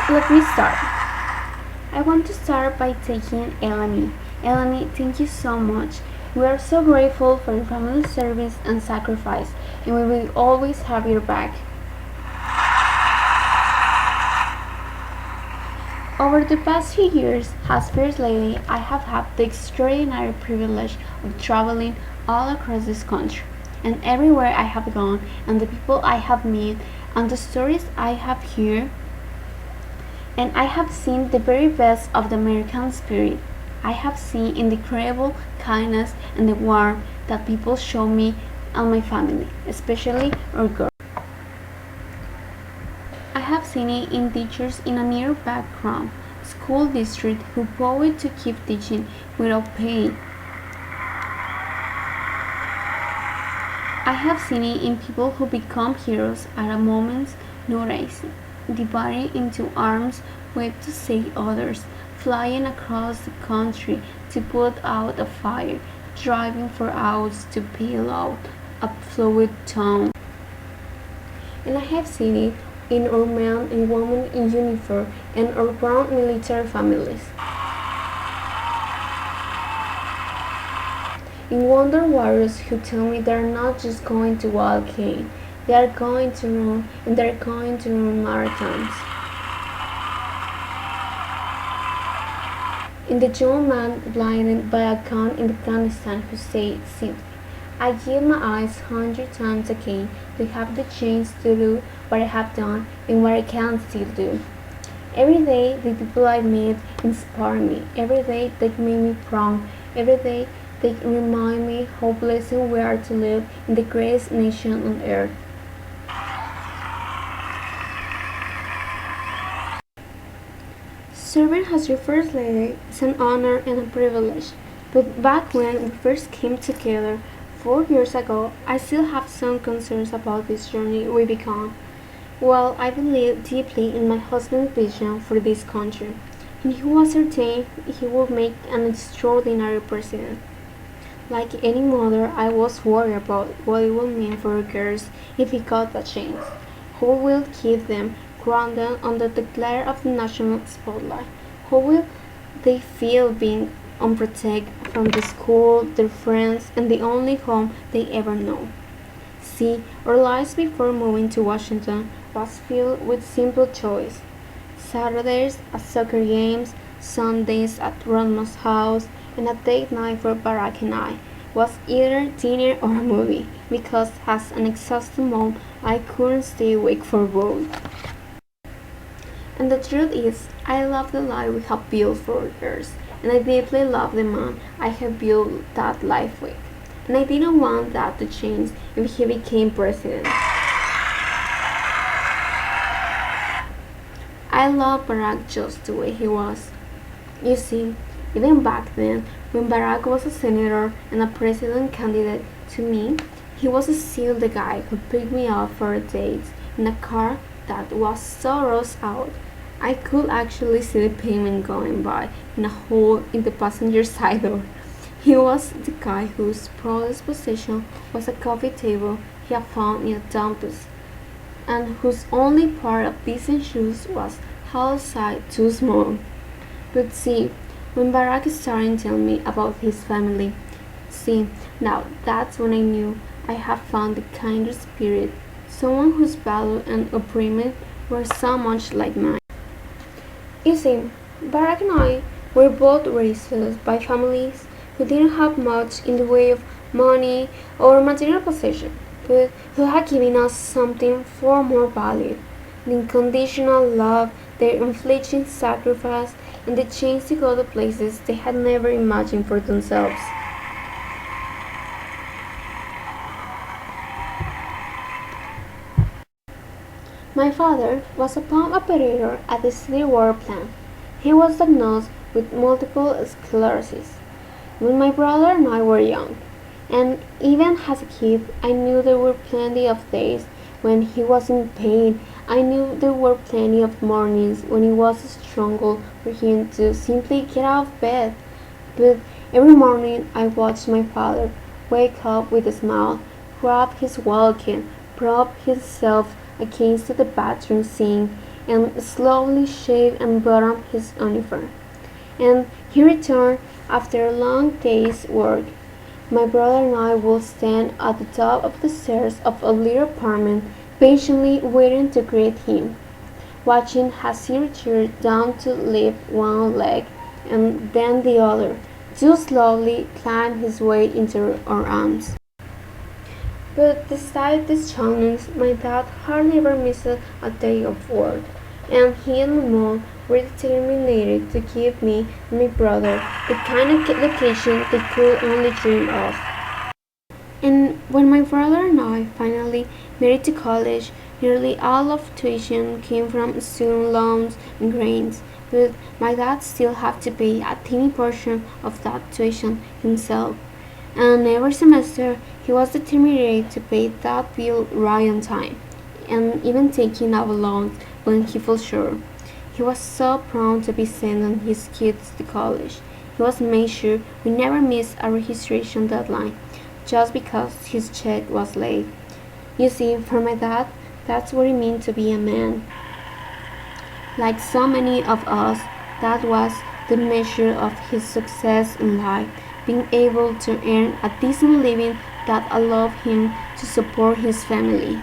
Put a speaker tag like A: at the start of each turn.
A: Let me start. I want to start by thanking Eleni. Eleni, thank you so much. We are so grateful for your family service and sacrifice, and we will always have your back. Over the past few years, as First Lady, I have had the extraordinary privilege of traveling all across this country. And everywhere I have gone, and the people I have met, and the stories I have heard, and I have seen the very best of the American spirit. I have seen in the incredible kindness and the warmth that people show me and my family, especially our girls. I have seen it in teachers in a near background school district who vowed to keep teaching without pay. I have seen it in people who become heroes at a moment's notice, dividing into arms waved to save others, flying across the country to put out a fire, driving for hours to peel out a flooded town. And I have seen it in our men and women in uniform and our ground military families. In Wonder Warriors who tell me they're not just going to walk in, they are going to run and they're going to run marathons. In the young man blinded by a gun in Afghanistan who said simply, I give my eyes 100 times again to have the chance to do what I have done and what I can still do. Every day the people I meet inspire me. Every day they make me proud. Every day they remind me how blessed we are to live in the greatest nation on earth. Serving as your First Lady is an honor and a privilege, but back when we first came together 4 years ago, I still have some concerns about this journey we began. Well, I believe deeply in my husband's vision for this country, and he was certain he would make an extraordinary president. Like any mother, I was worried about what it would mean for our girls if he got a chance. Who will keep them grounded under the glare of the national spotlight? How will they feel being unprotected from the school, their friends, and the only home they ever know? See, our lives before moving to Washington was filled with simple joys. Saturdays at soccer games, Sundays at grandma's house, and a date night for Barack and I was either dinner or a movie, because as an exhausted mom, I couldn't stay awake for both. And the truth is, I love the life we have built for our girls, and I deeply love the man I have built that life with. And I didn't want that to change if he became president. I love Barack just the way he was. You see, even back then, when Barack was a senator and a president candidate, to me, he was still the guy who picked me up for a date in a car that was so rust out. I could actually see the pavement going by in a hole in the passenger side door. He was the guy whose proudest possession was a coffee table he had found in a dumpster, and whose only part of decent shoes was held aside too small. But see, when Barack started telling me about his family, now that's when I knew I had found the kinder spirit, someone whose value and upbringing were so much like mine. You see, Barack and I were both raised by families who didn't have much in the way of money or material possession, but who had given us something far more valuable: the unconditional love, their unflinching sacrifice, and the chance to go to places they had never imagined for themselves. My father was a pump operator at the city water plant. He was diagnosed with multiple sclerosis when my brother and I were young, and even as a kid, I knew there were plenty of days when he was in pain. I knew there were plenty of mornings when it was a struggle for him to simply get out of bed. But every morning I watched my father wake up with a smile, grab his wallet, prop himself against the bathroom sink, and slowly shaved and buttoned his uniform. And he returned after a long day's work. My brother and I would stand at the top of the stairs of a little apartment, patiently waiting to greet him, watching as he reached down to lift one leg and then the other, to slowly climb his way into our arms. But despite these challenges, my dad hardly ever missed a day of work, and he and my mom were determined to give me and my brother the kind of education they could only dream of. And when my brother and I finally made it to college, nearly all of tuition came from student loans and grants, but my dad still had to pay a tiny portion of that tuition himself. And every semester he was determined to pay that bill right on time, and even taking out loans when he felt sure. He was so proud to be sending his kids to college. He was made sure we never missed a registration deadline just because his check was late. You see, for my dad, that's what it means to be a man. Like so many of us, that was the measure of his success in life, being able to earn a decent living that allowed him to support his family.